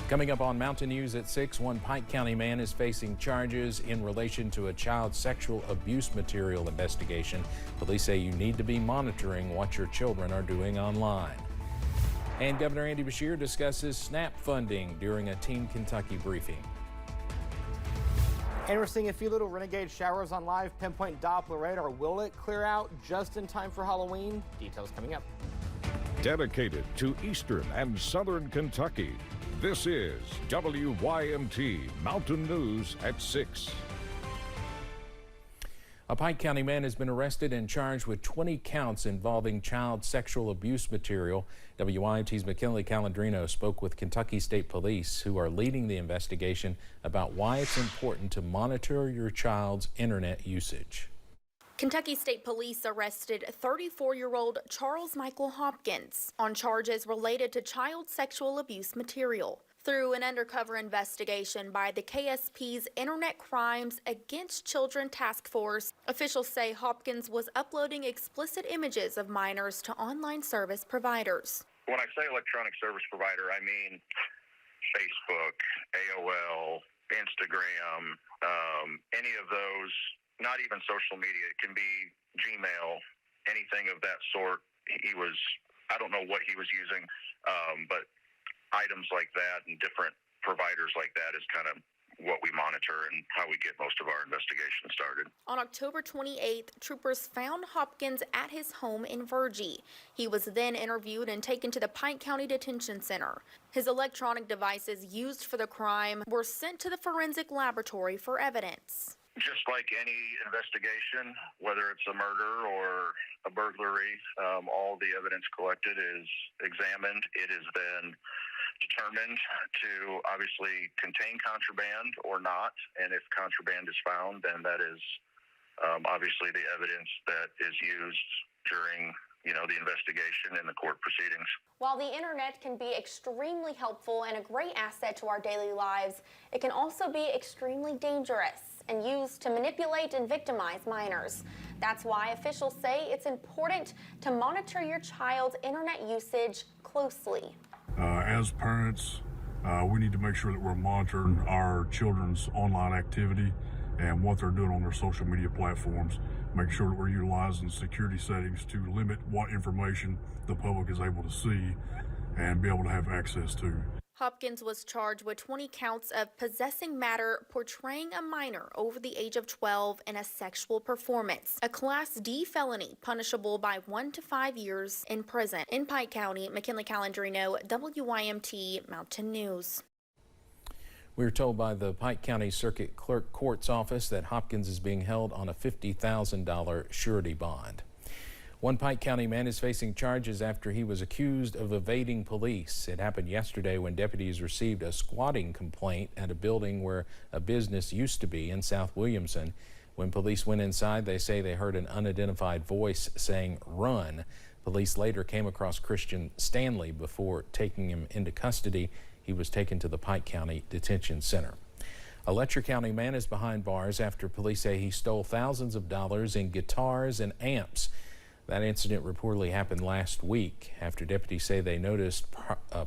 Coming up on Mountain News at 6, one Pike County man is facing charges in relation to a child sexual abuse material investigation. Police say you need to be monitoring what your children are doing online. And Governor Andy Beshear discusses SNAP funding during a Team Kentucky briefing. And we're seeing a few little renegade showers on live pinpoint Doppler radar. Will it clear out just in time for Halloween? Details coming up. Dedicated to Eastern and Southern Kentucky, this is WYMT Mountain News at 6. A Pike County man has been arrested and charged with 20 counts involving child sexual abuse material. WYMT's McKinley Calandrino spoke with Kentucky State Police, who are leading the investigation, about why it's important to monitor your child's internet usage. Kentucky State Police arrested 34-year-old Charles Michael Hopkins on charges related to child sexual abuse material. Through an undercover investigation by the KSP's Internet Crimes Against Children Task Force, officials say Hopkins was uploading explicit images of minors to online service providers. When I say electronic service provider, I mean Facebook, AOL, Instagram, any of those. Not even social media. It can be Gmail, anything of that sort. I don't know what he was using, but items like that and different providers like that is kind of what we monitor and how we get most of our investigation started. On October 28th, troopers found Hopkins at his home in Virgie. He was then interviewed and taken to the Pike County Detention Center. His electronic devices used for the crime were sent to the forensic laboratory for evidence. Just like any investigation, whether it's a murder or a burglary, all the evidence collected is examined. It is then determined to obviously contain contraband or not, and if contraband is found, then that is obviously the evidence that is used during the investigation and the court proceedings. While the internet can be extremely helpful and a great asset to our daily lives, it can also be extremely dangerous and used to manipulate and victimize minors. That's why officials say it's important to monitor your child's internet usage closely. As parents, we need to make sure that we're monitoring our children's online activity and what they're doing on their social media platforms. Make sure that we're utilizing security settings to limit what information the public is able to see and be able to have access to. Hopkins was charged with 20 counts of possessing matter portraying a minor over the age of 12 in a sexual performance, a Class D felony punishable by 1 to 5 years in prison. In Pike County, McKinley Calandrino, WYMT Mountain News. We were told by the Pike County Circuit Clerk Court's office that Hopkins is being held on a $50,000 surety bond. One Pike County man is facing charges after he was accused of evading police. It happened yesterday when deputies received a squatting complaint at a building where a business used to be in South Williamson. When police went inside, they say they heard an unidentified voice saying, "Run." Police later came across Christian Stanley before taking him into custody. He was taken to the Pike County Detention Center. A Letcher County man is behind bars after police say he stole thousands of dollars in guitars and amps. That incident reportedly happened last week after deputies say they noticed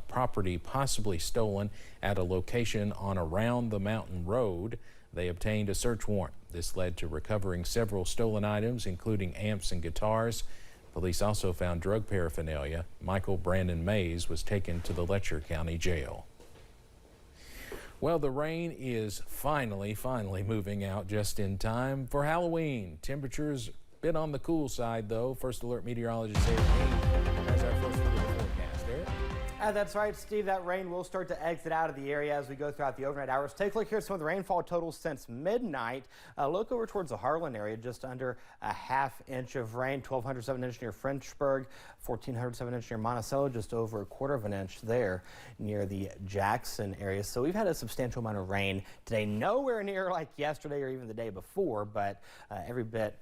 property possibly stolen at a location on Around the Mountain Road. They obtained a search warrant. This led to recovering several stolen items, including amps and guitars. Police also found drug paraphernalia. Michael Brandon Mays was taken to the Letcher County Jail. Well, the rain is finally moving out just in time for Halloween. Temperatures bit on the cool side, though. First Alert meteorologist Eric has our first look at the forecast. Eric? That's right, Steve. That rain will start to exit out of the area as we go throughout the overnight hours. Take a look here at some of the rainfall totals since midnight. Look over towards the Harlan area, just under a ½ inch of rain. 1,207 inch near Frenchburg, 1,407 inch near Monticello, just over a ¼ of an inch there near the Jackson area. So we've had a substantial amount of rain today. Nowhere near like yesterday or even the day before, but every bit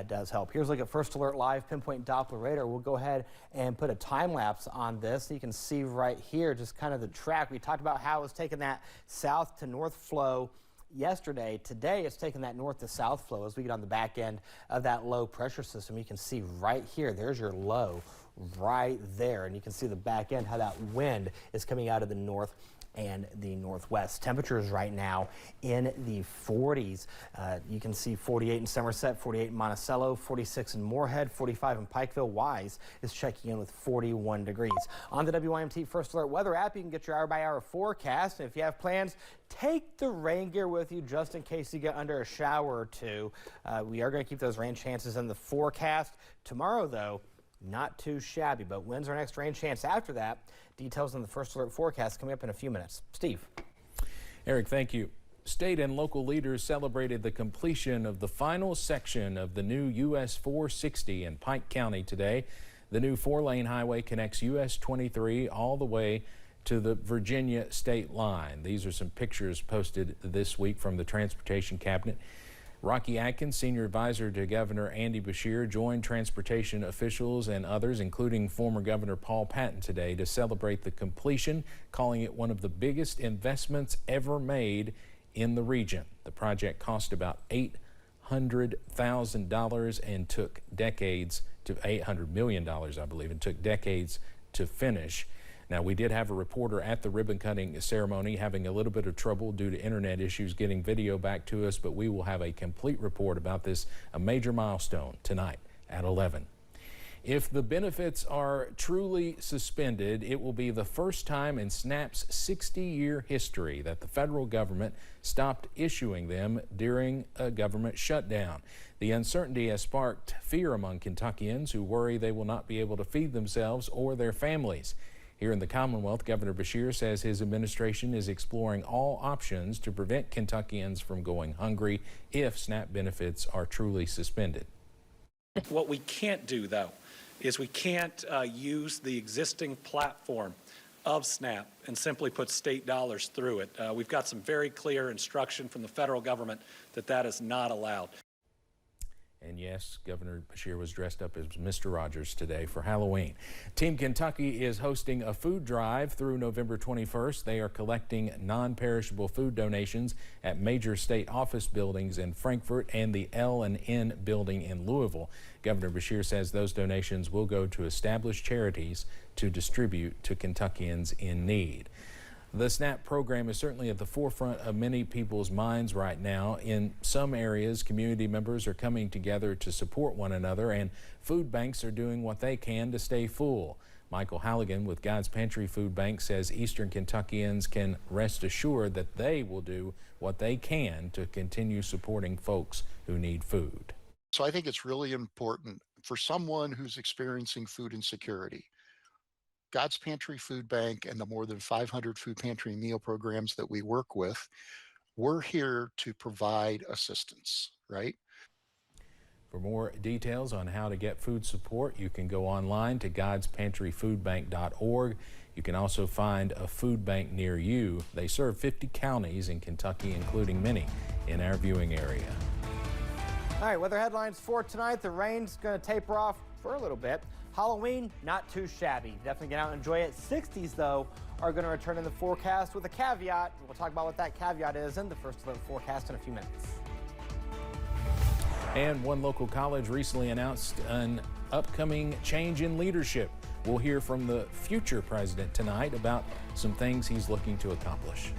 does help. Here's a look at First Alert Live pinpoint Doppler radar. We'll go ahead and put a time lapse on this. You can see right here just kind of the track. We talked about how it was taking that south to north flow yesterday. Today it's taking that north to south flow as we get on the back end of that low pressure system. You can see right here, there's your low right there, and you can see the back end, how that wind is coming out of the north and the northwest. Temperatures right now in the 40s. You can see 48 in Somerset, 48 in Monticello, 46 in Moorhead, 45 in Pikeville. Wise is checking in with 41 degrees. On the WYMT First Alert weather app, you can get your hour-by-hour forecast. And if you have plans, take the rain gear with you just in case you get under a shower or two. We are going to keep those rain chances in the forecast. Tomorrow, though, not too shabby, but when's our next rain chance after that? Details on the First Alert forecast coming up in a few minutes. Steve. Eric, thank you. State and local leaders celebrated the completion of the final section of the new US 460 in Pike County today. The new 4-lane highway connects US 23 all the way to the Virginia state line. These are some pictures posted this week from the Transportation Cabinet. Rocky Atkins, senior advisor to Governor Andy Beshear, joined transportation officials and others, including former Governor Paul Patton, today to celebrate the completion, calling it one of the biggest investments ever made in the region. The project cost about $800,000 and took decades to $800 million, I believe, and took decades to finish. Now, we did have a reporter at the ribbon cutting ceremony having a little bit of trouble due to internet issues getting video back to us, but we will have a complete report about this, a major milestone, tonight at 11. If the benefits are truly suspended, it will be the first time in SNAP's 60-year history that the federal government stopped issuing them during a government shutdown. The uncertainty has sparked fear among Kentuckians who worry they will not be able to feed themselves or their families. Here in the Commonwealth, Governor Beshear says his administration is exploring all options to prevent Kentuckians from going hungry if SNAP benefits are truly suspended. What we can't do, though, is we can't use the existing platform of SNAP and simply put state dollars through it. We've got some very clear instruction from the federal government that that is not allowed. And yes, Governor Beshear was dressed up as Mr. Rogers today for Halloween. Team Kentucky is hosting a food drive through November 21st. They are collecting non-perishable food donations at major state office buildings in Frankfort and the L&N building in Louisville. Governor Beshear says those donations will go to established charities to distribute to Kentuckians in need. The SNAP program is certainly at the forefront of many people's minds right now. In some areas, community members are coming together to support one another, and food banks are doing what they can to stay full. Michael Halligan with God's Pantry Food Bank says Eastern Kentuckians can rest assured that they will do what they can to continue supporting folks who need food. So I think it's really important for someone who's experiencing food insecurity. God's Pantry Food Bank and the more than 500 food pantry meal programs that we work with, we're here to provide assistance, right? For more details on how to get food support, you can go online to godspantryfoodbank.org. You can also find a food bank near you. They serve 50 counties in Kentucky, including many in our viewing area. All right, weather headlines for tonight. The rain's going to taper off for a little bit. Halloween, not too shabby. Definitely get out and enjoy it. 60s, though, are going to return in the forecast with a caveat. We'll talk about what that caveat is in the First Alert forecast in a few minutes. And one local college recently announced an upcoming change in leadership. We'll hear from the future president tonight about some things he's looking to accomplish.